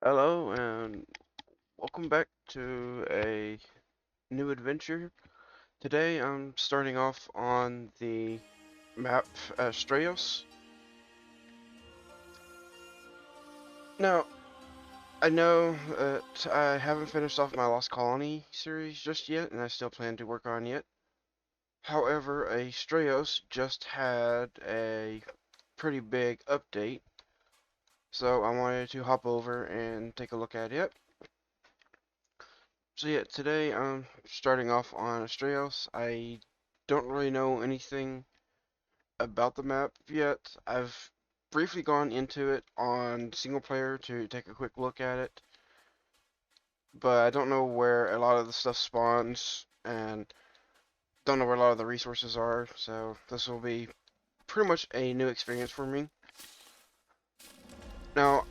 Hello and welcome back to a new adventure. Today I'm starting off on the map Astraeos. Now, I know that I haven't finished off my Lost Colony series just yet, and I still plan to work on it. However, Astraeos just had a pretty big update, so I wanted to hop over and take a look at it. So yeah, today I'm starting off on Astraeos. I don't really know anything about the map yet. I've briefly gone into it on single player to take a quick look at it, but I don't know where a lot of the stuff spawns and don't know where a lot of the resources are, so this will be pretty much a new experience for me. Now,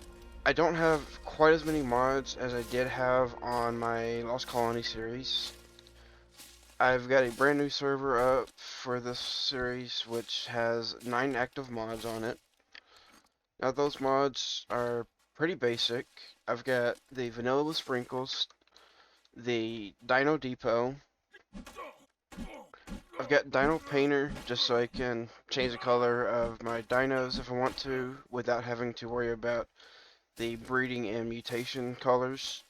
I don't have quite as many mods as I did have on my Lost Colony series. I've got a brand new server up for this series which has 9 active mods on it. Now those mods are pretty basic. I've got the vanilla with sprinkles, the Dino Depot, I've got Dino Painter just so I can change the color of my dinos if I want to without having to worry about the breeding and mutation colors.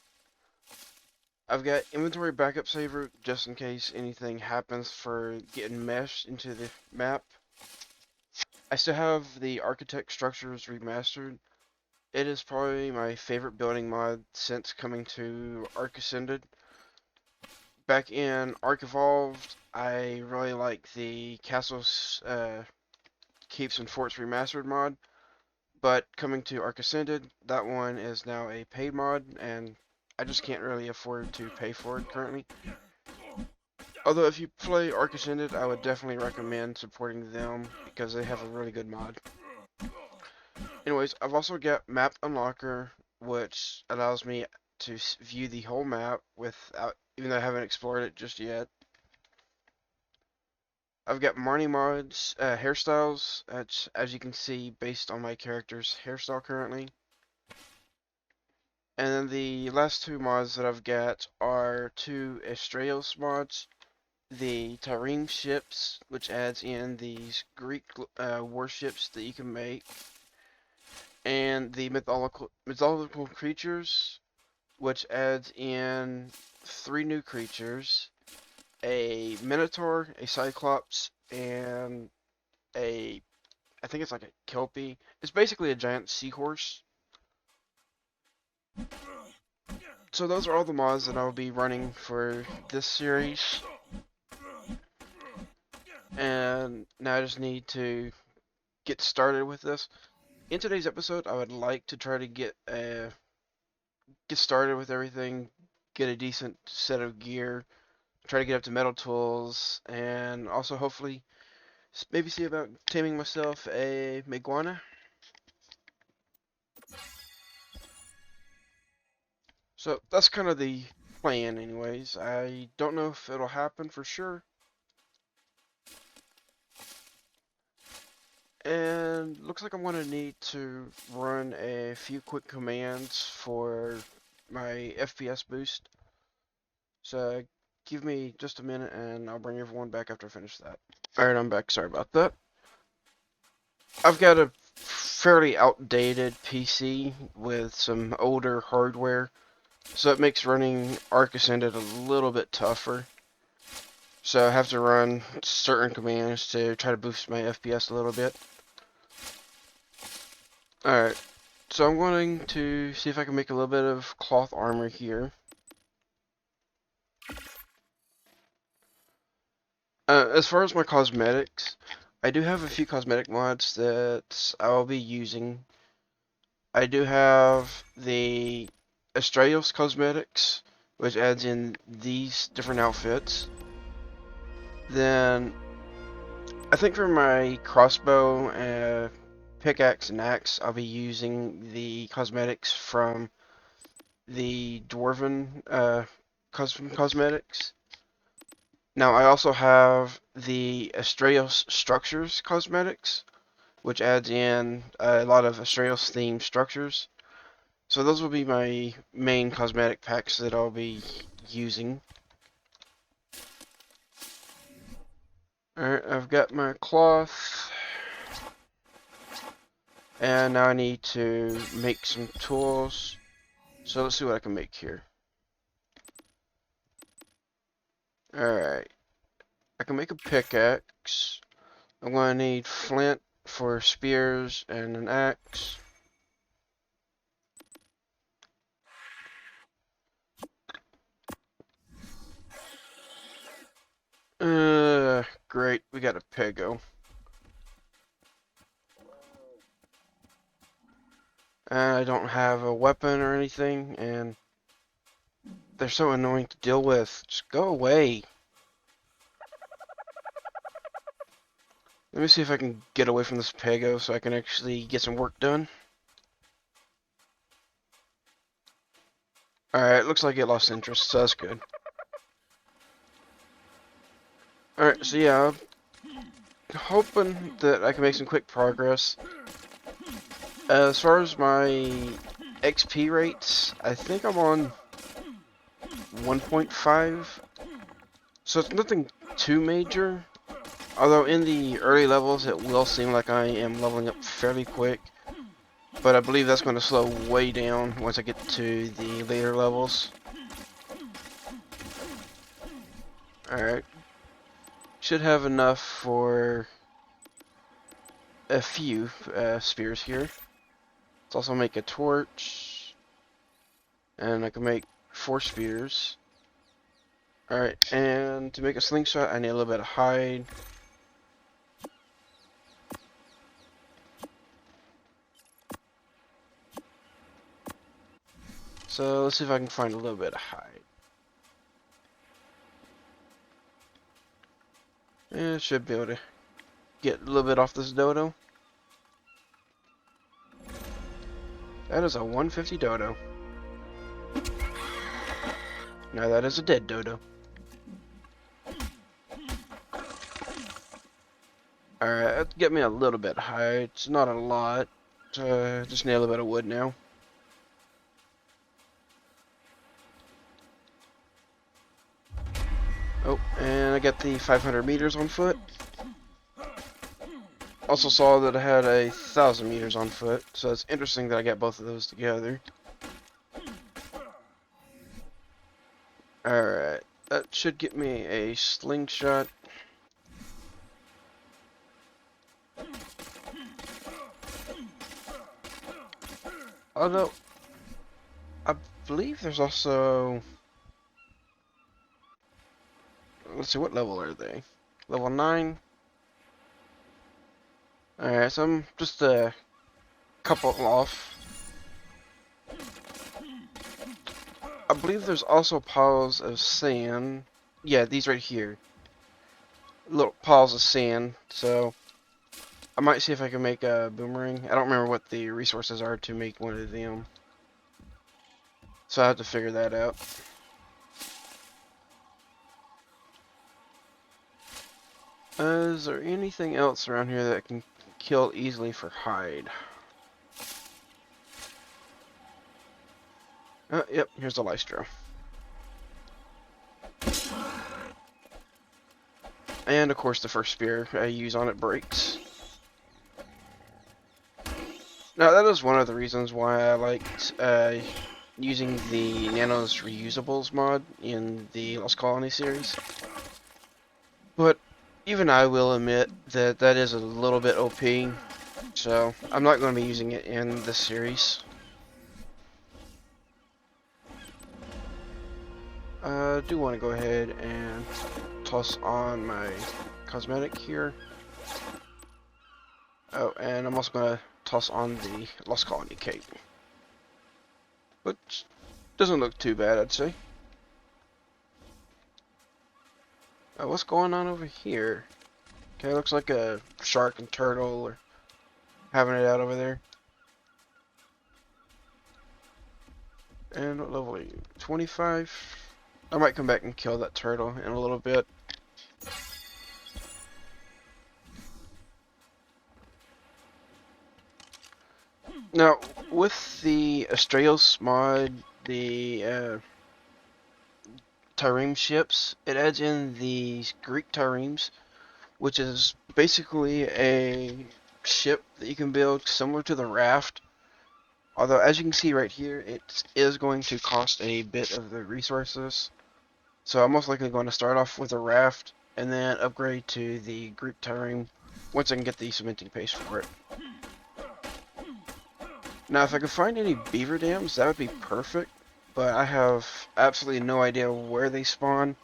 I've got Inventory Backup Saver just in case anything happens for getting meshed into the map. I still have the Architect Structures Remastered. It is probably my favorite building mod since coming to ArkAscended. Back in Ark Evolved, I really like the Castles, Keeps, and Forts Remastered mod, but coming to ArkAscended, that one is now a paid mod, and I just can't really afford to pay for it currently. Although if you play ArkAscended, I would definitely recommend supporting them because they have a really good mod. Anyways, I've also got Map Unlocker, which allows me to view the whole map without, even though I haven't explored it just yet. I've got Marnie mods, hairstyles, as you can see, based on my character's hairstyle currently. And then the last two mods that I've got are two Astraeos mods. The Tyrene ships, which adds in these Greek warships that you can make, and the mythological creatures, which adds in 3 new creatures, a Minotaur, a Cyclops, and I think it's like a Kelpie. It's basically a giant seahorse. So those are all the mods that I'll be running for this series. And now I just need to get started with this. In today's episode, I would like to try to get started with everything, get a decent set of gear, try to get up to metal tools, and also hopefully maybe see about taming myself a Maeguana. So that's kind of the plan anyways. I don't know if it'll happen for sure. And looks like I'm going to need to run a few quick commands for my FPS boost. So give me just a minute and I'll bring everyone back after I finish that. Alright, I'm back. Sorry about that. I've got a fairly outdated PC with some older hardware, so it makes running ArkAscended a little bit tougher. So I have to run certain commands to try to boost my FPS a little bit. Alright, so I'm going to see if I can make a little bit of cloth armor here. As far as my cosmetics, I do have a few cosmetic mods that I'll be using. I do have the Astraeos cosmetics, which adds in these different outfits. Then, I think for my crossbow, pickaxe, and axe, I'll be using the cosmetics from the Dwarven cosmetics. Now, I also have the Astraeos Structures cosmetics, which adds in a lot of Astraeos themed structures. So those will be my main cosmetic packs that I'll be using. Alright, I've got my cloth. And now I need to make some tools. So let's see what I can make here. Alright, I can make a pickaxe. I'm going to need flint for spears and an axe. Great, we got a pego. And I don't have a weapon or anything, and they're so annoying to deal with. Just go away. Let me see if I can get away from this pego so I can actually get some work done. Alright, looks like it lost interest, so that's good. Alright, so yeah, I'm hoping that I can make some quick progress. As far as my XP rates, I think I'm on 1.5. So it's nothing too major. Although in the early levels, it will seem like I am leveling up fairly quick. But I believe that's going to slow way down once I get to the later levels. Alright. Should have enough for a few spears here. Let's also make a torch. And I can make 4 spears. Alright, and to make a slingshot, I need a little bit of hide. So let's see if I can find a little bit of hide. Yeah, should be able to get a little bit off this dodo. That is a 150 dodo. Now that is a dead dodo. Alright, get me a little bit of hide. It's not a lot. Just need a little bit of wood now. Oh, and I got the 500 meters on foot. Also saw that I had 1,000 meters on foot, so it's interesting that I got both of those together. Alright, that should get me a slingshot. Although, I believe there's also... Let's see, what level are they? Level 9? Alright, so I'm just a couple off. I believe there's also piles of sand. Yeah, these right here. Little piles of sand, so... I might see if I can make a boomerang. I don't remember what the resources are to make one of them. So I have to figure that out. Is there anything else around here that I can kill easily for hide? Yep, here's the Lystro. And of course the first spear I use on it breaks. Now that is one of the reasons why I liked using the Nanos Reusables mod in the Lost Colony series. But even I will admit that that is a little bit OP, so I'm not going to be using it in this series. I do want to go ahead and toss on my cosmetic here. Oh, and I'm also going to toss on the Lost Colony cape. Which doesn't look too bad, I'd say. What's going on over here? Okay, looks like a shark and turtle are having it out over there. And what level are you? 25? I might come back and kill that turtle in a little bit. Now, with the Astraeos mod, the trireme ships, it adds in the Greek triremes, which is basically a ship that you can build similar to the raft. Although, as you can see right here, it is going to cost a bit of the resources. So I'm most likely going to start off with a raft and then upgrade to the Greek trireme once I can get the cementing paste for it. Now, if I could find any beaver dams, that would be perfect, but I have absolutely no idea where they spawn.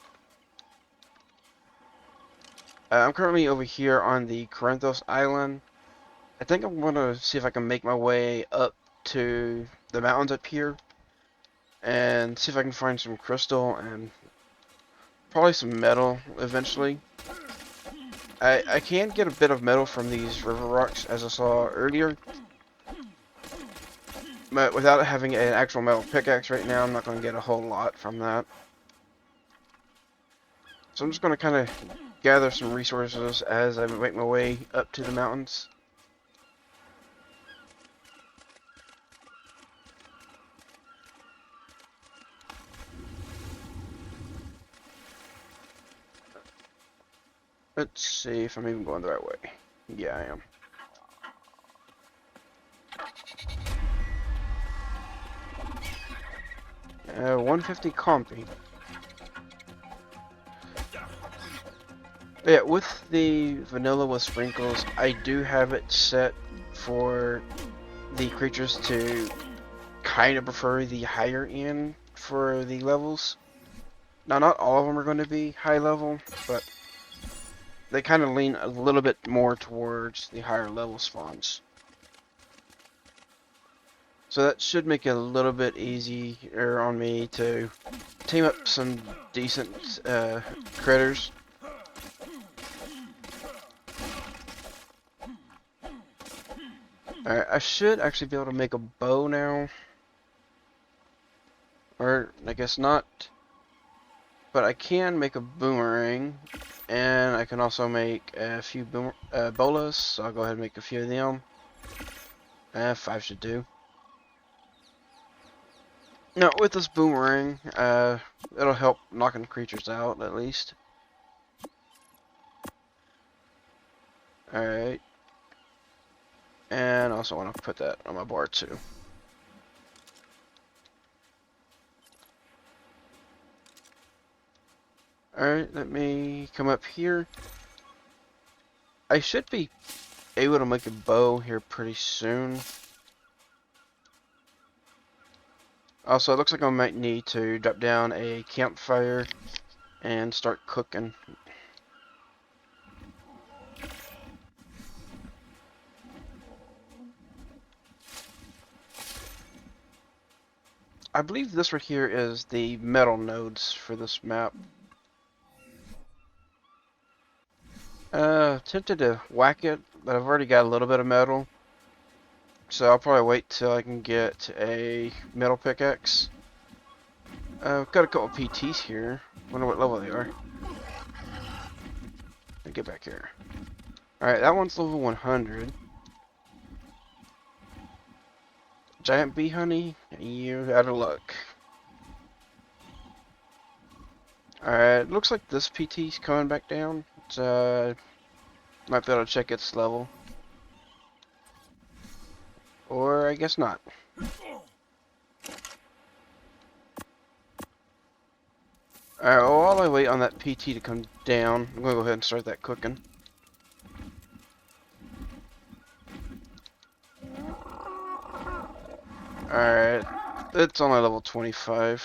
I'm currently over here on the Corinthos Island. I think I'm going to see if I can make my way up to the mountains up here and see if I can find some crystal and probably some metal eventually. I can get a bit of metal from these river rocks, as I saw earlier, but without having an actual metal pickaxe right now, I'm not going to get a whole lot from that. So I'm just going to kind of gather some resources as I make my way up to the mountains. Let's see if I'm even going the right way. Yeah, I am. 150 compy. Yeah, with the vanilla with sprinkles, I do have it set for the creatures to kind of prefer the higher end for the levels. Now, not all of them are going to be high level, but they kind of lean a little bit more towards the higher level spawns. So that should make it a little bit easier on me to team up some decent critters. Alright, I should actually be able to make a bow now. Or, I guess not. But I can make a boomerang. And I can also make a few bolas. So I'll go ahead and make a few of them. 5 should do. Now, with this boomerang, it'll help knocking creatures out, at least. Alright. And I also want to put that on my bar, too. Alright, let me come up here. I should be able to make a bow here pretty soon. Also, it looks like I might need to drop down a campfire and start cooking. I believe this right here is the metal nodes for this map. Tempted to whack it, but I've already got a little bit of metal. So I'll probably wait till I can get a metal pickaxe. I've got a couple PTs here. Wonder what level they are. Let me get back here. Alright, that one's level 100. Giant bee honey, you're out of luck. Alright, looks like this PT's coming back down. It's, might be able to check its level. Or I guess not. Alright, well, while I wait on that PT to come down, I'm gonna go ahead and start that cooking. Alright, it's only level 25.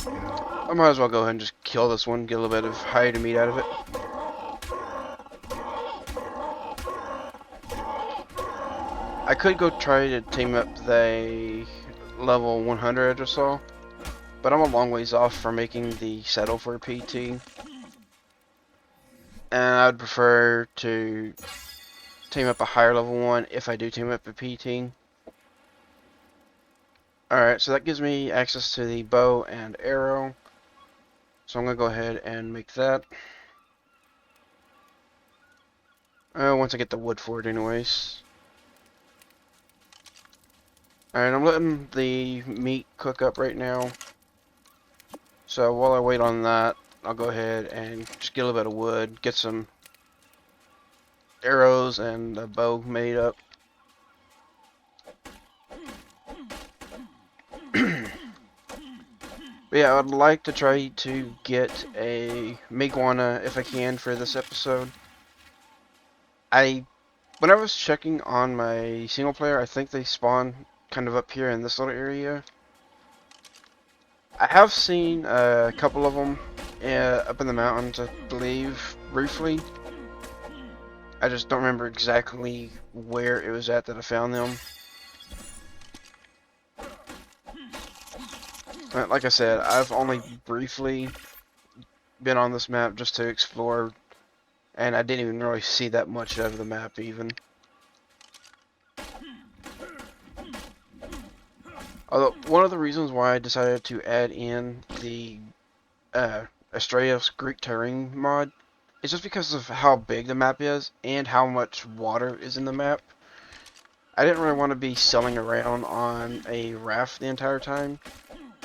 I might as well go ahead and just kill this one, get a little bit of hide meat out of it. I could go try to team up the level 100 or so, but I'm a long ways off from making the settle for a PT. And I'd prefer to team up a higher level one if I do team up a PT. Alright, so that gives me access to the bow and arrow. So I'm going to go ahead and make that. Once I get the wood for it anyways. Alright, I'm letting the meat cook up right now. So while I wait on that, I'll go ahead and just get a little bit of wood, get some arrows and a bow made up. But yeah, I would like to try to get a Maeguana if I can for this episode. When I was checking on my single player, I think they spawn kind of up here in this little area. I have seen a couple of them up in the mountains, I believe, briefly. I just don't remember exactly where it was at that I found them. But like I said, I've only briefly been on this map just to explore, and I didn't even really see that much of the map even. Although, one of the reasons why I decided to add in the Astraeos Greek terrain mod is just because of how big the map is and how much water is in the map. I didn't really want to be sailing around on a raft the entire time,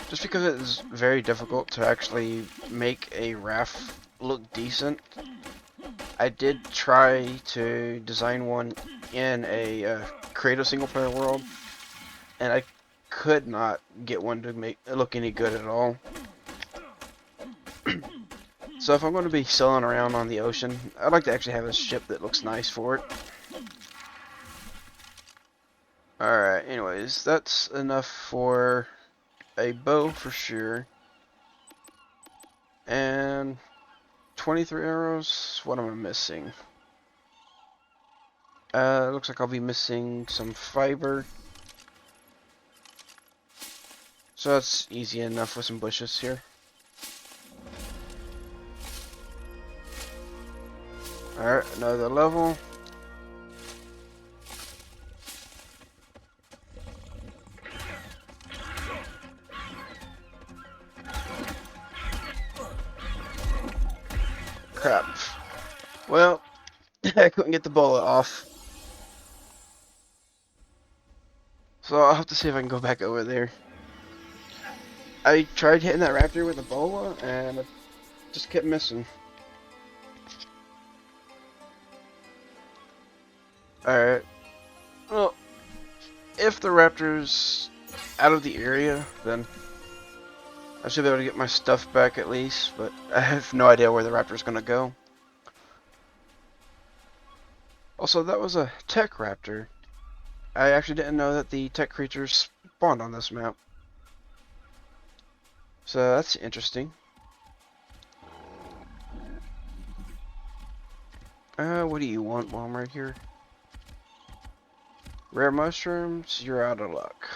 just because it is very difficult to actually make a raft look decent. I did try to design one in a creative single player world, and I could not get one to make it look any good at all. So if I'm going to be sailing around on the ocean, I'd like to actually have a ship that looks nice for it. Alright, anyways, that's enough for a bow for sure. And 23 arrows, what am I missing? Looks like I'll be missing some fiber. So that's easy enough with some bushes here. Alright, another level. Crap. Well, I couldn't get the bullet off. So I'll have to see if I can go back over there. I tried hitting that raptor with a bola, and it just kept missing. Alright. Well, if the raptor's out of the area, then I should be able to get my stuff back at least, but I have no idea where the raptor's gonna go. Also, that was a tech raptor. I actually didn't know that the tech creatures spawned on this map. So that's interesting. What do you want while I'm right here? Rare mushrooms, you're out of luck.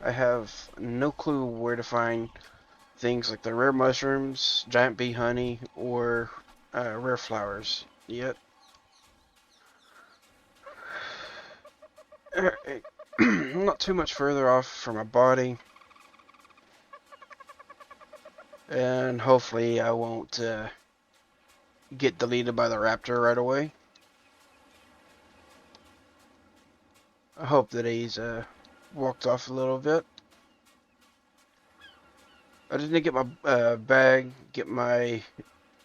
I have no clue where to find things like the rare mushrooms, giant bee honey, or rare flowers yet. Not too much further off from my body. And hopefully I won't get deleted by the raptor right away. I hope that he's walked off a little bit. I just need to get my bag, get my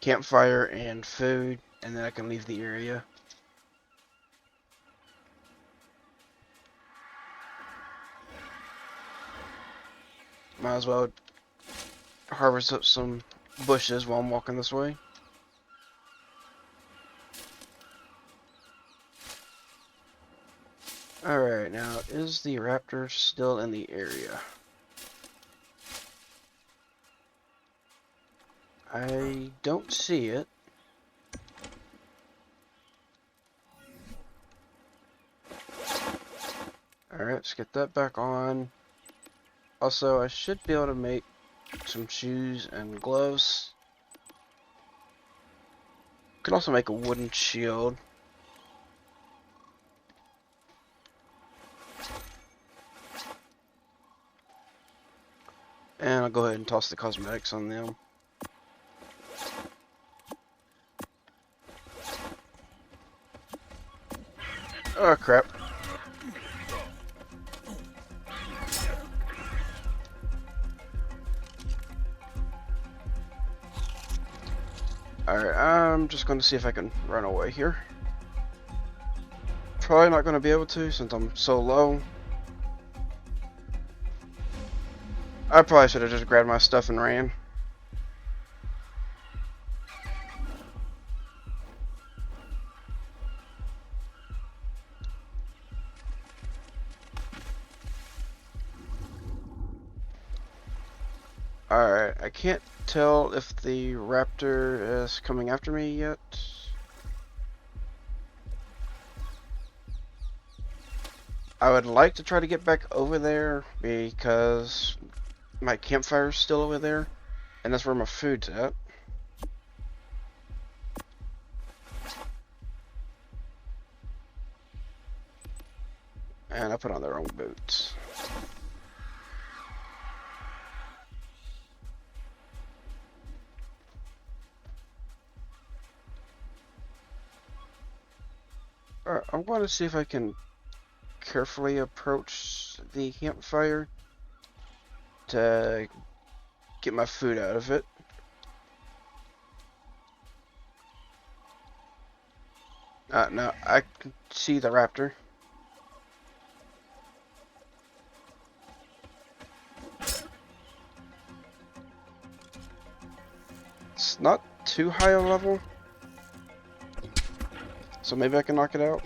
campfire and food, and then I can leave the area. Might as well harvest up some bushes while I'm walking this way. Alright, now is the raptor still in the area? I don't see it. Alright, let's get that back on. Also, I should be able to make some shoes and gloves. Could also make a wooden shield. And I'll go ahead and toss the cosmetics on them. Oh crap. Alright, I'm just going to see if I can run away here. Probably not going to be able to since I'm so low. I probably should have just grabbed my stuff and ran. Alright, I can't tell if the raptor is coming after me yet. I would like to try to get back over there because my campfire's still over there, and that's where my food's at. And I put on the wrong boots. Alright, I'm going to see if I can carefully approach the campfire to get my food out of it. No, I can see the raptor. It's not too high a level, so maybe I can knock it out.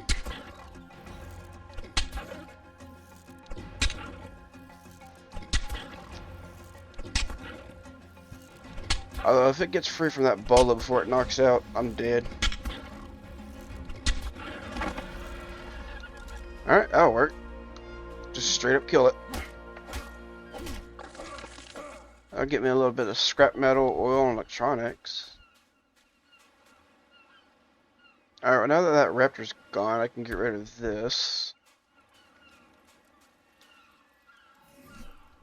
Although if it gets free from that bola before it knocks out, I'm dead. Alright, that'll work. Just straight up kill it. That'll get me a little bit of scrap metal, oil, and electronics. Alright, well, now that that raptor's gone, I can get rid of this.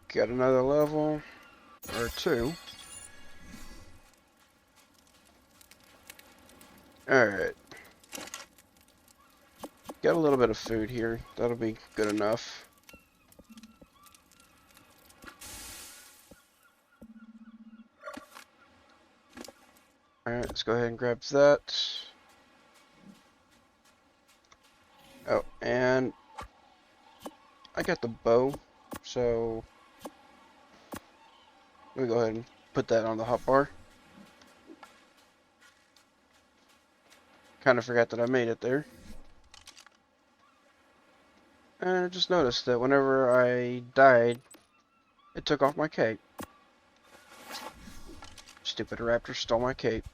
Got another level. Or two. Alright. Got a little bit of food here. That'll be good enough. Alright, let's go ahead and grab that. Oh, and I got the bow, so let me go ahead and put that on the hotbar. Kind of forgot that I made it there. And I just noticed that whenever I died, it took off my cape. Stupid raptor stole my cape.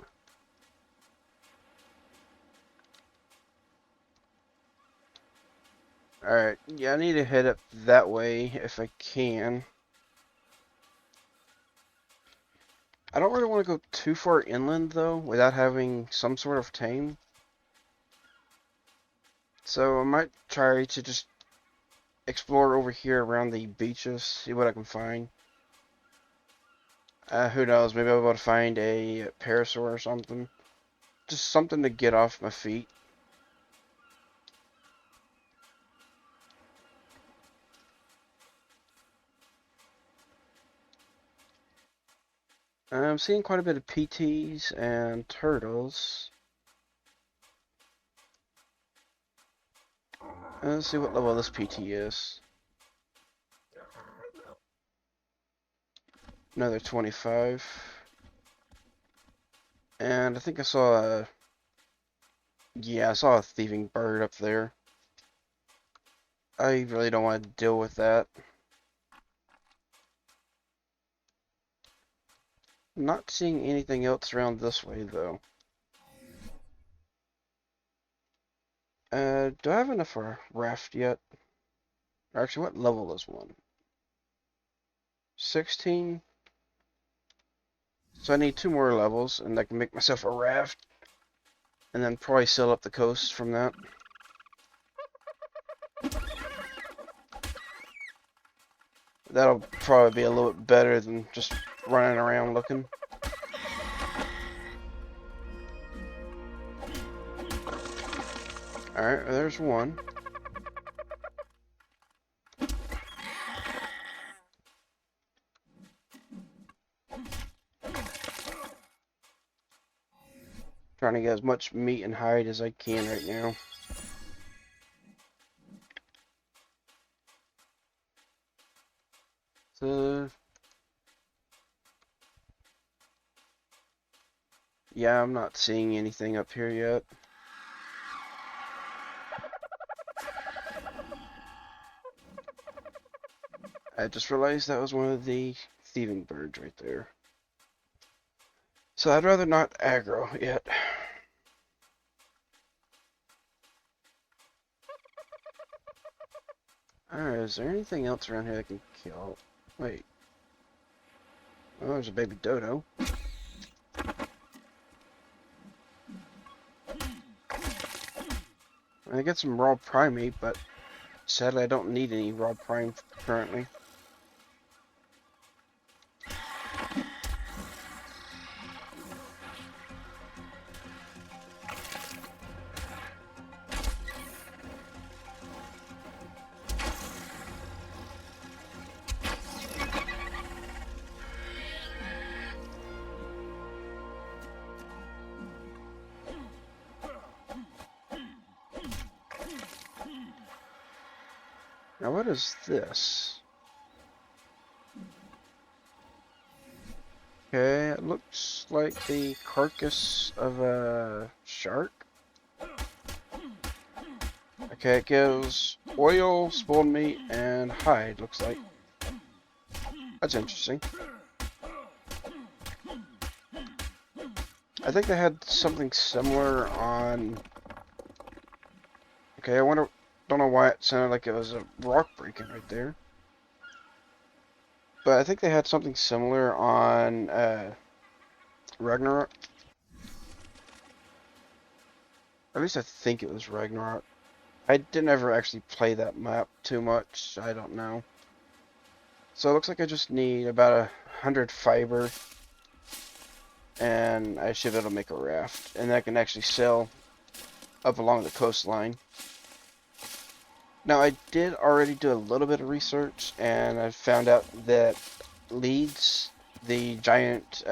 Alright, yeah, I need to head up that way if I can. I don't really want to go too far inland, though, without having some sort of tame. So I might try to just explore over here around the beaches, see what I can find. Who knows, maybe I'll be able to find a parasaur or something. Just something to get off my feet. I'm seeing quite a bit of PTs and turtles. Let's see what level this PT is. Another 25. And I think I saw a... Yeah, I saw a thieving bird up there. I really don't want to deal with that. Not seeing anything else around this way, though. Do I have enough for a raft yet? Or actually, what level is one? 16? So I need 2 more levels, and I can make myself a raft. And then probably sail up the coast from that. That'll probably be a little bit better than just running around looking. Alright, there's one. trying to get as much meat and hide as I can right now. So, yeah, I'm not seeing anything up here yet. I just realized that was one of the thieving birds right there. So I'd rather not aggro yet. Alright, is there anything else around here I can kill? Wait. Oh, there's a baby dodo. I get some raw primate, but sadly I don't need any raw prime currently. Now what is this? Okay, it looks like the carcass of a shark. Okay, it gives oil, spoiled meat, and hide, looks like. That's interesting. I think they had something similar on... Okay, don't know why it sounded like it was a rock breaking right there. But I think they had something similar on Ragnarok. At least I think it was Ragnarok. I didn't ever actually play that map too much. I don't know. So it looks like I just need about 100 fiber. And I should be able to make a raft. And I can actually sail up along the coastline. Now I did already do a little bit of research. And I found out that leads, the giant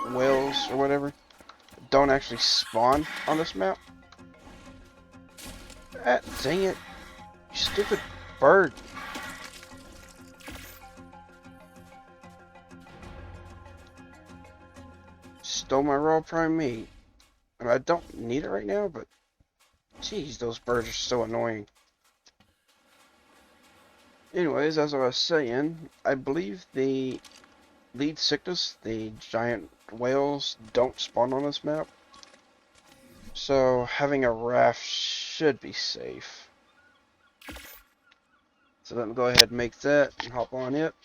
whales or whatever, don't actually spawn on this map. Ah, dang it. You stupid bird. Stole my raw prime meat. And I don't need it right now, but jeez, those birds are so annoying. Anyways, as I was saying, I believe the lead sickness, the giant whales, don't spawn on this map. So having a raft should be safe. So let me go ahead and make that and hop on it.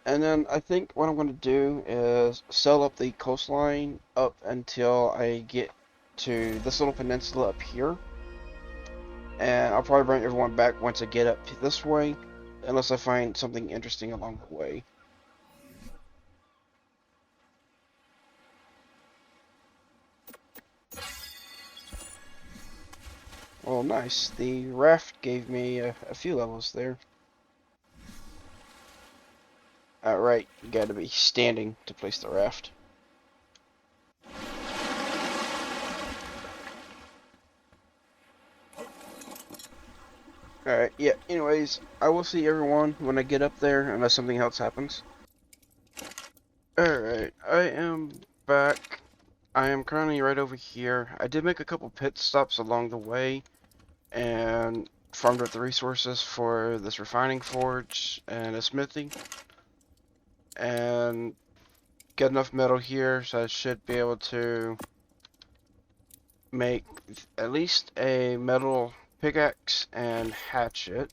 And then I think what I'm going to do is sail up the coastline up until I get to this little peninsula up here. And I'll probably bring everyone back once I get up this way, unless I find something interesting along the way. Well, nice. The raft gave me a few levels there. Right, you gotta be standing to place the raft. Alright, yeah, anyways, I will see everyone when I get up there, unless something else happens. Alright, I am back. I am currently right over here. I did make a couple pit stops along the way, and farmed up the resources for this refining forge and a smithy. And get enough metal here, so I should be able to make at least a metal pickaxe and hatchet.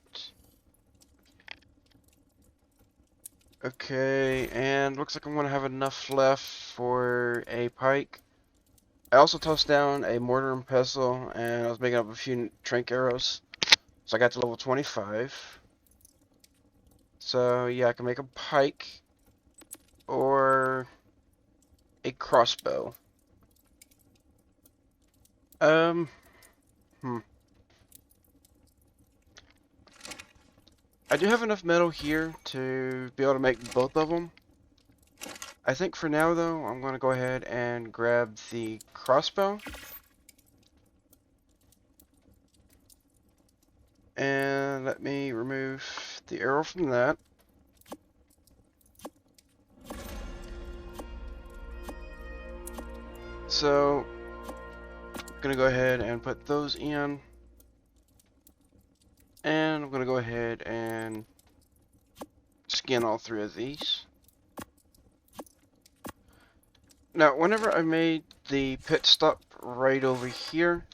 Okay, and looks like I'm gonna have enough left for a pike. I also tossed down a mortar and pestle, and I was making up a few trank arrows. So I got to level 25. So yeah, I can make a pike or a crossbow. Um, I do have enough metal here to be able to make both of them. I think for now, though, I'm going to go ahead and grab the crossbow. And let me remove the arrow from that. So, I'm going to go ahead and put those in. And I'm going to go ahead and skin all three of these. Now, whenever I made the pit stop right over here,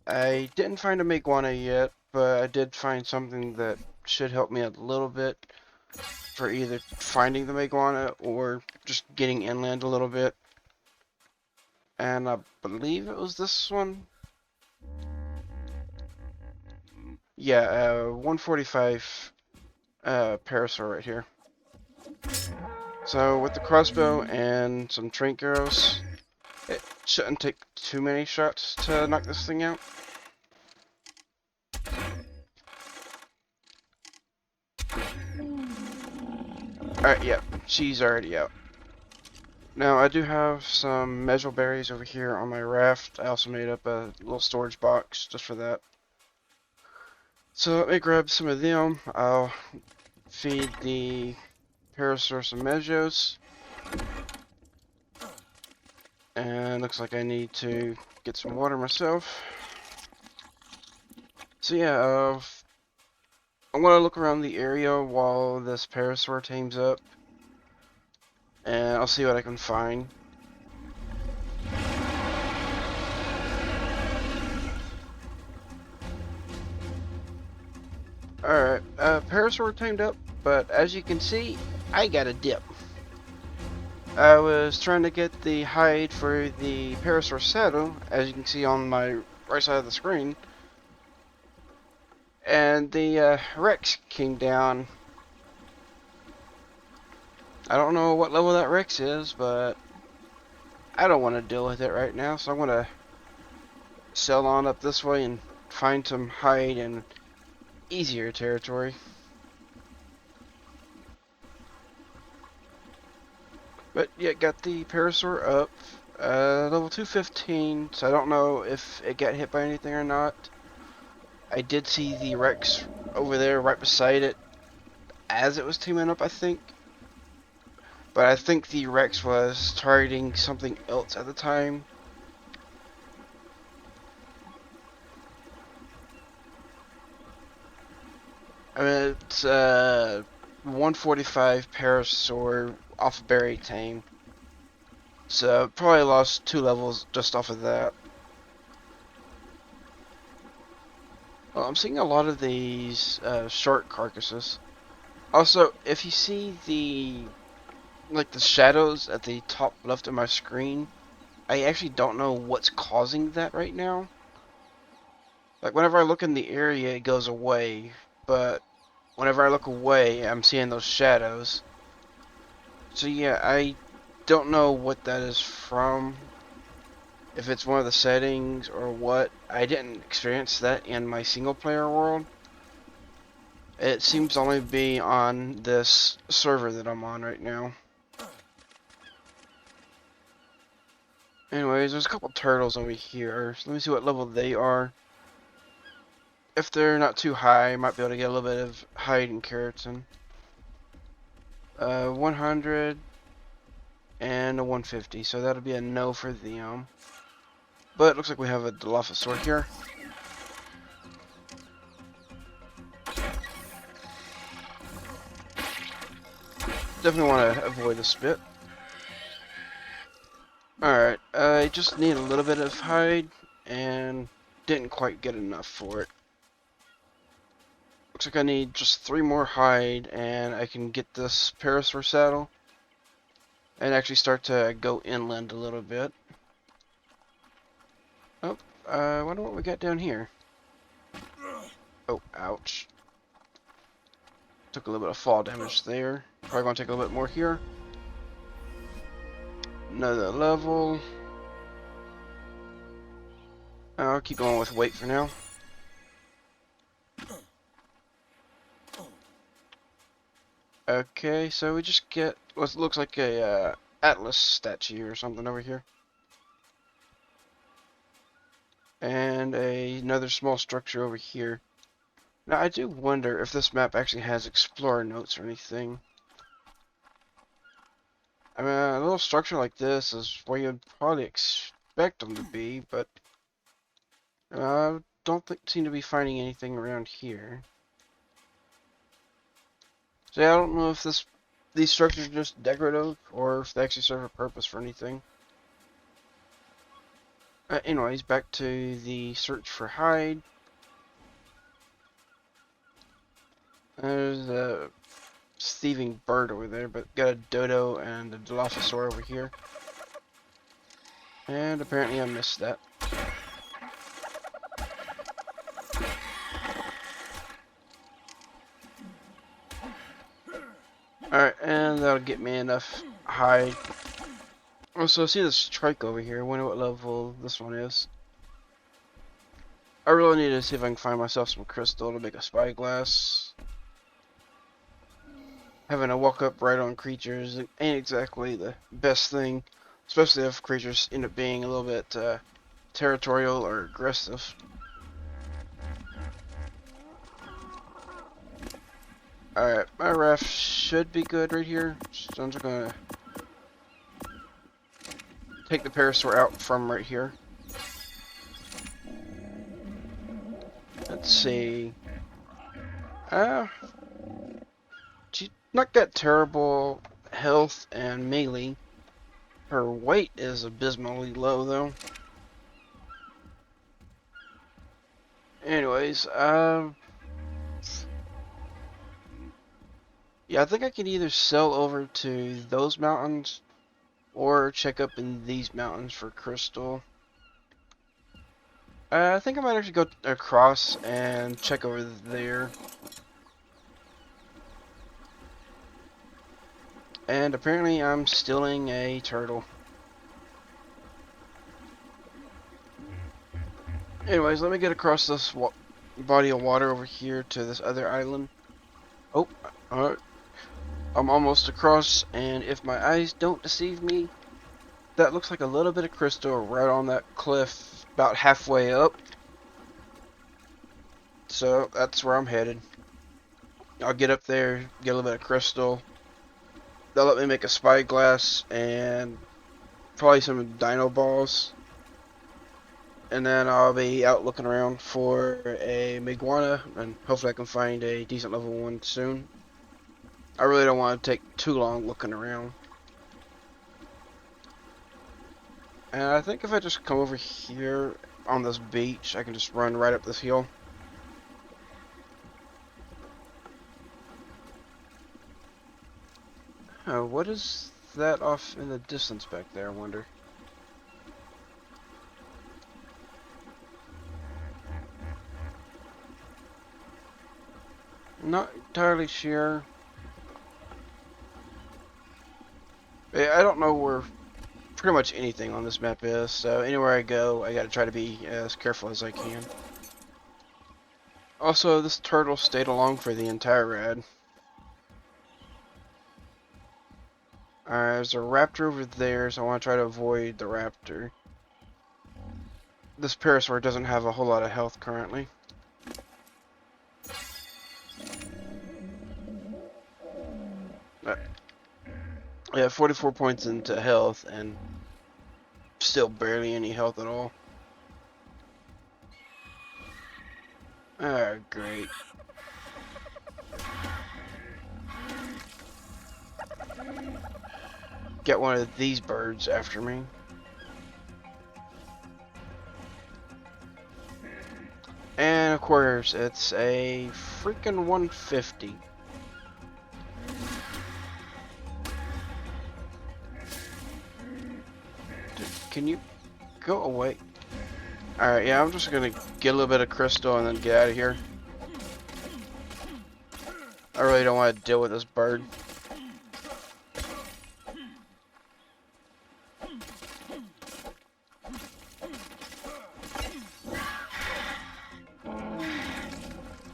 I didn't find a Maeguana yet, but I did find something that should help me a little bit for either finding the Maeguana or just getting inland a little bit. And I believe it was this one. Yeah, 145 parasaur right here. So with the crossbow and some trank arrows, it shouldn't take too many shots to knock this thing out. Alright, yeah, she's already out. Now I do have some measleberries over here on my raft. I also made up a little storage box just for that. So let me grab some of them. I'll feed the parasaur some measles. And looks like I need to get some water myself. So yeah, I'm gonna look around the area while this parasaur tames up, and I'll see what I can find. Alright, parasaur tamed up, but as you can see, I got a dip. I was trying to get the hide for the parasaur saddle, as you can see on my right side of the screen, and the Rex came down. I don't know what level that Rex is, but I don't want to deal with it right now, so I'm going to sail on up this way and find some hide in easier territory. But yeah, got the parasaur up, level 215, so I don't know if it got hit by anything or not. I did see the Rex over there right beside it as it was teaming up, I think. But I think the Rex was targeting something else at the time. I mean, it's 145 parasaur off of berry tame. So probably lost 2 levels just off of that. Well, I'm seeing a lot of these shark carcasses. Also, if you see the shadows at the top left of my screen, I actually don't know what's causing that right now. Like whenever I look in the area, it goes away, but whenever I look away, I'm seeing those shadows. So yeah, I don't know what that is from. If it's one of the settings or what. I didn't experience that in my single player world. It seems to only be on this server that I'm on right now. Anyways, there's a couple turtles over here. So let me see what level they are. If they're not too high, I might be able to get a little bit of hide and keratin. 100 and a 150, so that'll be a no for them. But it looks like we have a Dilophosaur here. Definitely want to avoid the spit. Alright, I just need a little bit of hide, and didn't quite get enough for it. Looks like I need just 3 more hide, and I can get this parasaur saddle, and actually start to go inland a little bit. Oh, I wonder what we got down here. Oh, ouch. Took a little bit of fall damage there. Probably gonna take a little bit more here. Another level. I'll keep going with weight for now. Okay, so we just get what looks like a Atlas statue or something over here. And another small structure over here. Now, I do wonder if this map actually has explorer notes or anything. I mean, a little structure like this is where you'd probably expect them to be, but I don't seem to be finding anything around here. So yeah, I don't know if these structures are just decorative or if they actually serve a purpose for anything. Anyways, back to the search for hide. There's a thieving bird over there, but got a dodo and a dilophosaur over here. And apparently I missed that. Alright, and that'll get me enough hide. Also, see this trike over here. I wonder what level this one is. I really need to see if I can find myself some crystal to make a spyglass. Having to walk up right on creatures ain't exactly the best thing, especially if creatures end up being a little bit territorial or aggressive. Alright, my raft should be good right here, so I'm just gonna take the parasaur out from right here. Let's see. She's not got terrible health and melee. Her weight is abysmally low though. Anyways, yeah, I think I can either sell over to those mountains or check up in these mountains for crystal. I think I might actually go across and check over there. And apparently I'm stealing a turtle. Anyways, let me get across this body of water over here to this other island. Oh, alright. I'm almost across, and if my eyes don't deceive me, that looks like a little bit of crystal right on that cliff about halfway up. So that's where I'm headed. I'll get up there, get a little bit of crystal. They'll let me make a spyglass and probably some dino balls. And then I'll be out looking around for a Maeguana, and hopefully I can find a decent level 1 soon. I really don't want to take too long looking around. And I think if I just come over here on this beach, I can just run right up this hill. What is that off in the distance back there, I wonder? Not entirely sure. I don't know where pretty much anything on this map is, so anywhere I go, I gotta try to be as careful as I can. Also, this turtle stayed along for the entire ride. There's a raptor over there, so I want to try to avoid the raptor. This parasaur doesn't have a whole lot of health currently. Yeah, 44 points into health, and still barely any health at all. Ah, great. Get one of these birds after me. And of course, it's a freaking 150. Dude, can you go away? Alright, yeah, I'm just gonna get a little bit of crystal and then get out of here. I really don't want to deal with this bird.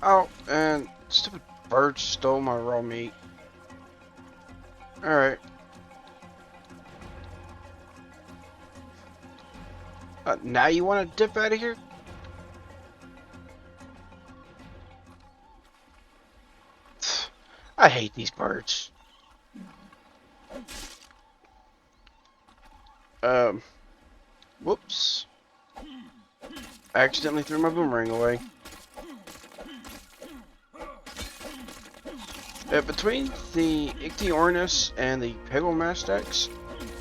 Oh, and stupid bird stole my raw meat. Alright. Now you want to dip out of here? I hate these birds. Um, whoops. I accidentally threw my boomerang away. Between the Ichthyornis and the Pegomastax,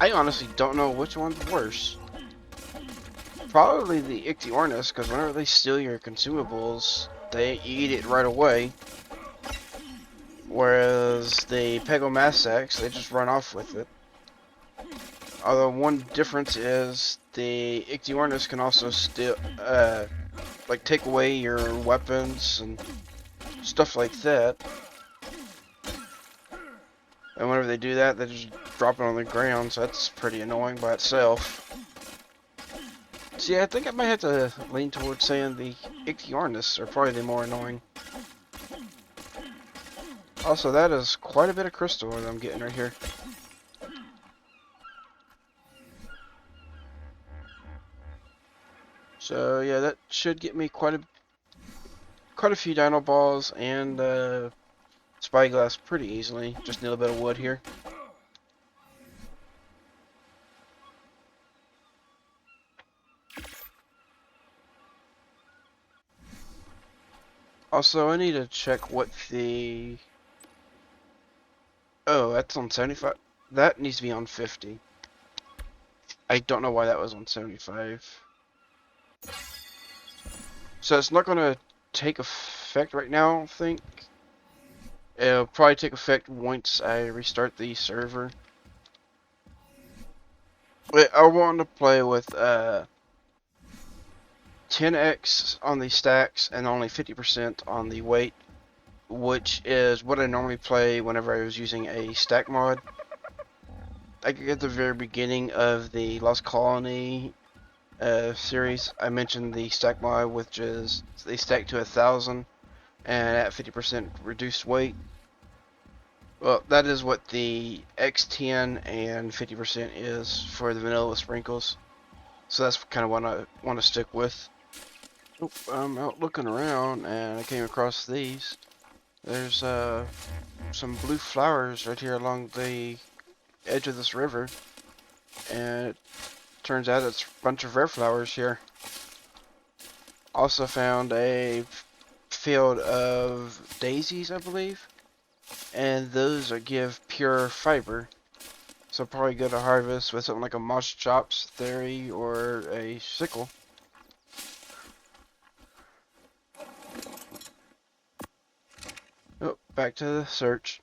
I honestly don't know which one's worse. Probably the Ichthyornis, because whenever they steal your consumables, they eat it right away. Whereas the Pegomastax, they just run off with it. Although one difference is the Ichthyornis can also steal, like take away your weapons and stuff like that. And whenever they do that, they just drop it on the ground, so that's pretty annoying by itself. So yeah, I think I might have to lean towards saying the Ichthyornis are probably the more annoying. Also, that is quite a bit of crystal that I'm getting right here. So yeah, that should get me quite a few dino balls and spyglass pretty easily. Just need a little bit of wood here. Also, I need to check what the... Oh, that's on 75. That needs to be on 50. I don't know why that was on 75. So it's not going to take effect right now, I don't think. It'll probably take effect once I restart the server. But I want to play with 10x on the stacks and only 50% on the weight, which is what I normally play whenever I was using a stack mod. Like at the very beginning of the Lost Colony series, I mentioned the stack mod, which is they stack to 1,000 and at 50% reduced weight. Well, that is what the X10 and 50% is for the vanilla sprinkles. So that's kind of what I want to stick with. Oop, I'm out looking around and I came across these. There's some blue flowers right here along the edge of this river. And it turns out it's a bunch of rare flowers here. Also found a field of daisies, I believe. And those give pure fiber. So probably good to harvest with something like a moss chops theory or a sickle. Oh, back to the search.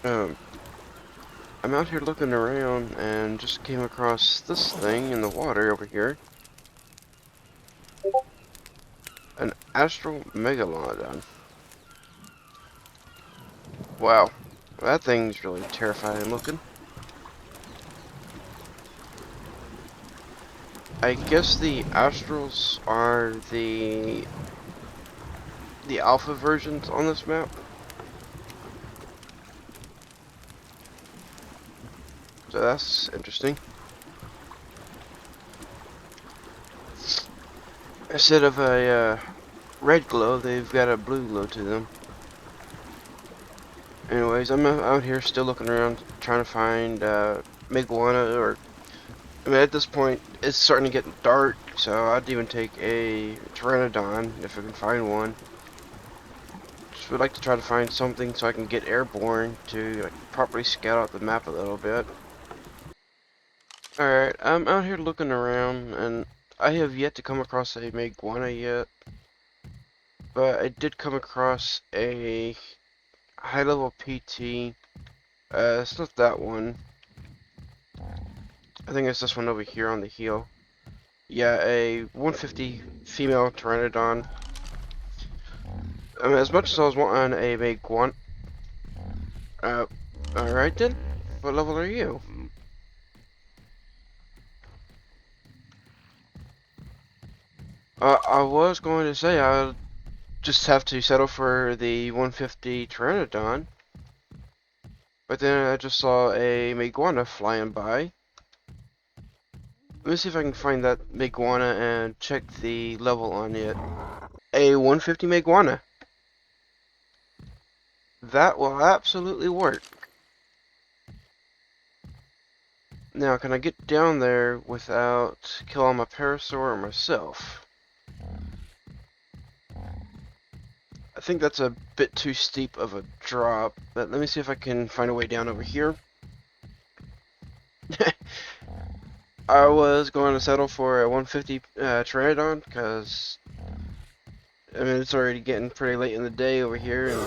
I'm out here looking around and just came across this thing in the water over here. An astral megalodon. Wow, that thing's really terrifying looking. I guess the astrals are the alpha versions on this map. So that's interesting. Instead of a red glow, they've got a blue glow to them. Anyways, I'm out here still looking around, trying to find Maeguana, or I mean, at this point, it's starting to get dark, so I'd even take a Pteranodon if I can find one. Just would like to try to find something so I can get airborne to like, properly scout out the map a little bit. Alright, I'm out here looking around, and I have yet to come across a Maeguana yet, but I did come across a high-level PT. It's not that one. I think it's this one over here on the heel. Yeah, a 150 female Pteranodon. I mean, as much as I was wanting a Maeguana. Alright then. What level are you? I was going to say, just have to settle for the 150 Pteranodon. But then I just saw a Maeguana flying by. Let me see if I can find that Maeguana and check the level on it. A 150 Maeguana. That will absolutely work. Now, can I get down there without killing my Parasaur or myself? I think that's a bit too steep of a drop, but let me see if I can find a way down over here. I was going to settle for a 150 Pteranodon, because, I mean, it's already getting pretty late in the day over here, and...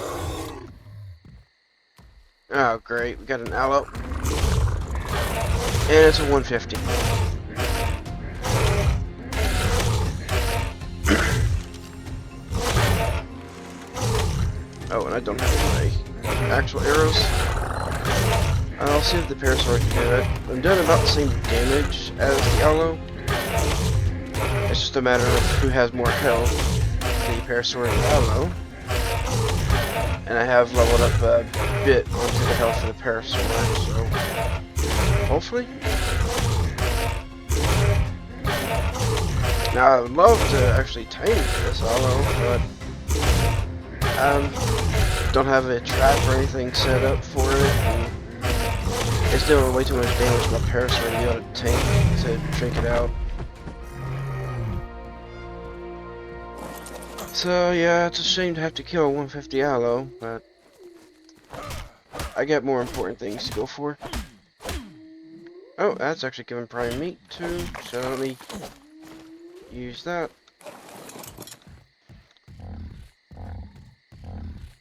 Oh, great, we got an Aloe. And it's a 150. Oh, and I don't have my actual arrows. I'll see if the Parasaur can do it. I'm doing about the same damage as the Aloe. It's just a matter of who has more health, the Parasaur or the Aloe. And I have leveled up a bit onto the health of the Parasaur, so hopefully. Now I would love to actually tame this Aloe, but don't have a trap or anything set up for it. And it's doing way too much damage to my Parasaur to be able to tank to drink it out. So yeah, it's a shame to have to kill a 150 Aloe, but I got more important things to go for. Oh, that's actually giving prime meat too, so let me use that.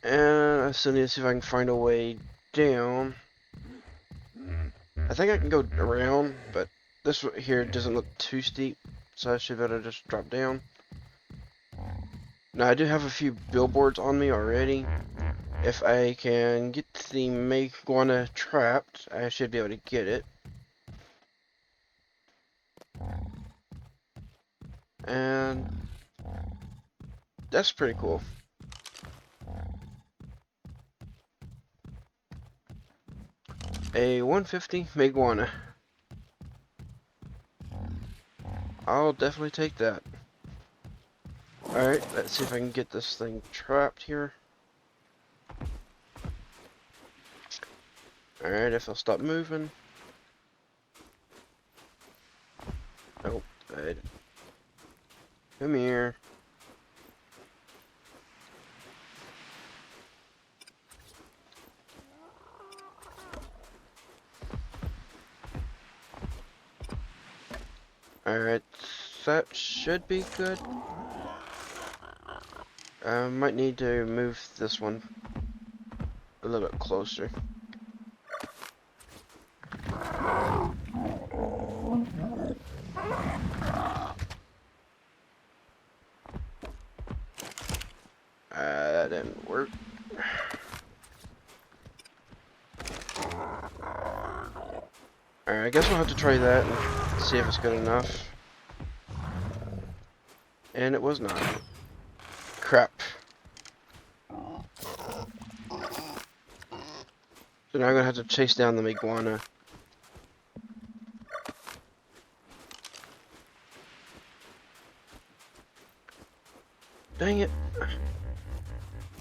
And I still need to see if I can find a way down. I think I can go around, but this here doesn't look too steep, so I should better just drop down. Now I do have a few billboards on me already. If I can get the Maeguana trapped, I should be able to get it. And that's pretty cool. A 150 Maeguana. I'll definitely take that. Alright, let's see if I can get this thing trapped here. Alright, if I'll stop moving. Oh, good. Come here. Alright, that should be good. I might need to move this one a little bit closer. That didn't work. Alright, I guess we'll have to try that and see if it's good enough. And it was not. Crap. So now I'm gonna have to chase down the Maeguana. Dang it.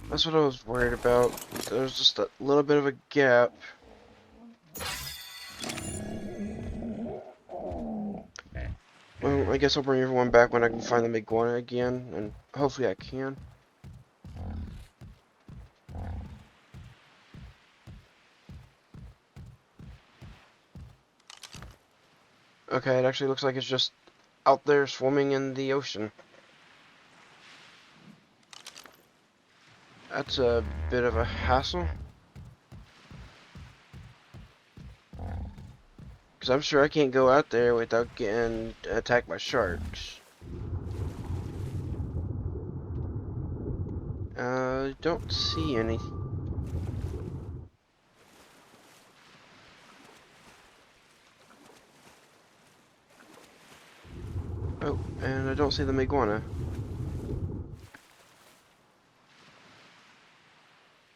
That's what I was worried about. There's just a little bit of a gap. Well, I guess I'll bring everyone back when I can find the Maeguana again, and hopefully I can. Okay, it actually looks like it's just out there swimming in the ocean. That's a bit of a hassle. Because I'm sure I can't go out there without getting attacked by sharks. Don't see any. Oh, and I don't see the Maeguana.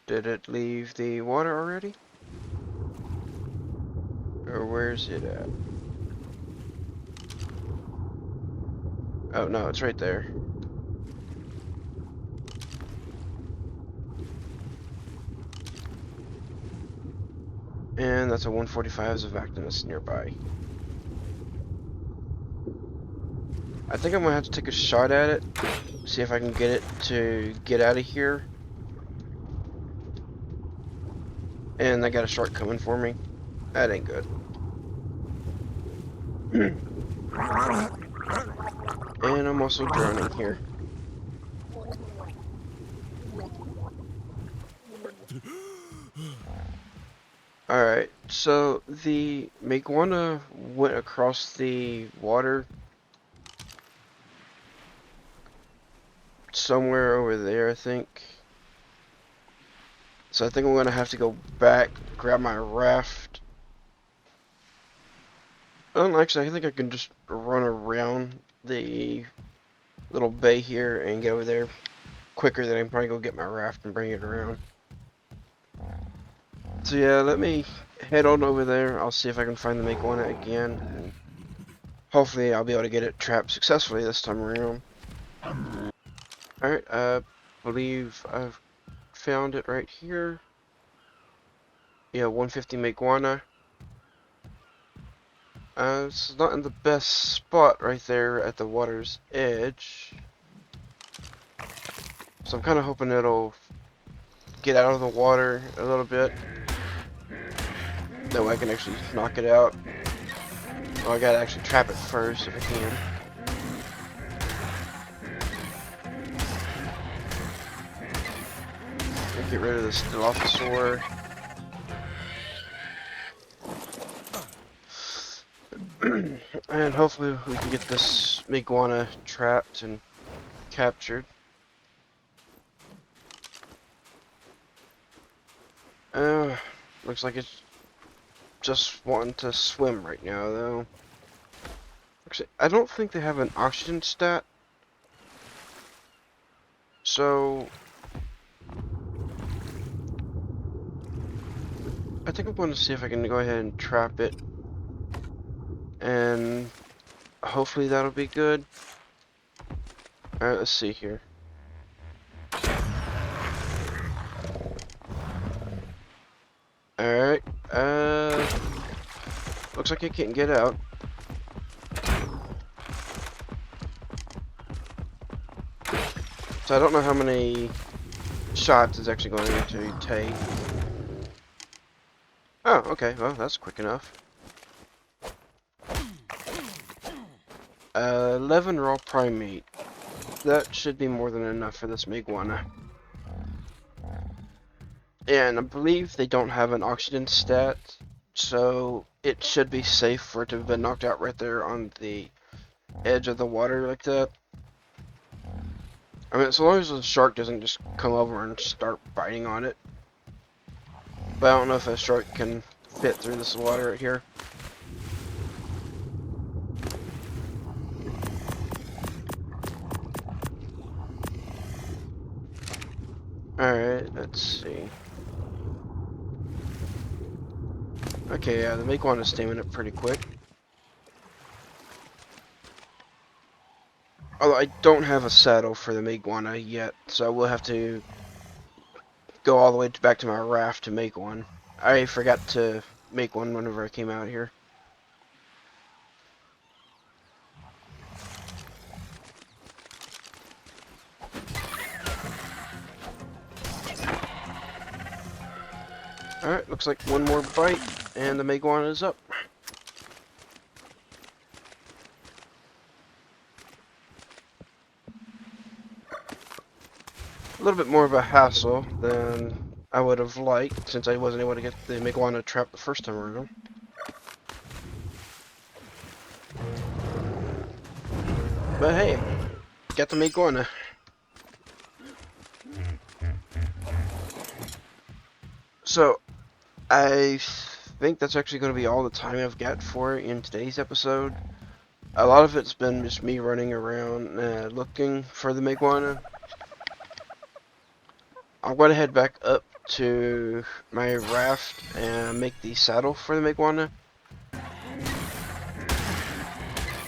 Did it leave the water already? Or where's it at? Oh no, it's right there. And that's a 145 as a vacuumist nearby. I think I'm gonna have to take a shot at it. See if I can get it to get out of here. And I got a shark coming for me. That ain't good. And I'm also drowning here. Alright, so the Maeguana went across the water somewhere over there, I think. So I think I'm gonna have to go back, grab my raft. Actually, I think I can just run around the little bay here and get over there quicker than I can probably go get my raft and bring it around. So yeah, let me head on over there. I'll see if I can find the Maeguana again. And hopefully I'll be able to get it trapped successfully this time around. Alright, I believe I've found it right here. Yeah, 150 Maeguana. It's not in the best spot right there at the water's edge. So I'm kind of hoping it'll get out of the water a little bit. That way I can actually knock it out. Well, I gotta actually trap it first if I can. Get rid of this Dilophosaur. And hopefully we can get this Maeguana trapped and captured. Looks like it's just wanting to swim right now, though. Actually, I don't think they have an oxygen stat. So I think I'm going to see if I can go ahead and trap it. And hopefully that'll be good. Alright, let's see here. Alright, looks like it can't get out. So I don't know how many shots it's actually going to take. Oh, okay, well, that's quick enough. 11 raw primate. That should be more than enough for this Maeguana. And I believe they don't have an oxygen stat, so it should be safe for it to have been knocked out right there on the edge of the water like that. I mean, so long as the shark doesn't just come over and start biting on it. But I don't know if a shark can fit through this water right here. Alright, let's see. Okay, yeah, the Maeguana is staying up pretty quick. Although I don't have a saddle for the Maeguana yet, so I will have to go all the way back to my raft to make one. I forgot to make one whenever I came out here. Alright, looks like one more bite, and the Maeguana is up. A little bit more of a hassle than I would have liked, since I wasn't able to get the Maeguana trapped the first time around. But hey, got the Maeguana. So, I think that's actually going to be all the time I've got for it in today's episode. A lot of it's been just me running around looking for the Maeguana. I'm going to head back up to my raft and make the saddle for the Maeguana.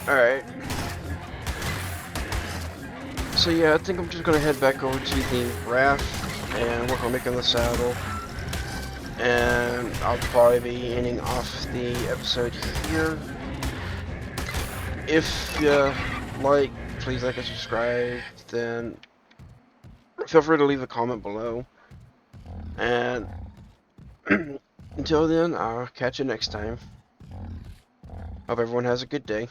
Alright. So yeah, I think I'm just going to head back over to the raft and work on making the saddle. And I'll probably be ending off the episode here. If you please like and subscribe, then feel free to leave a comment below. And until then, I'll catch you next time. Hope everyone has a good day.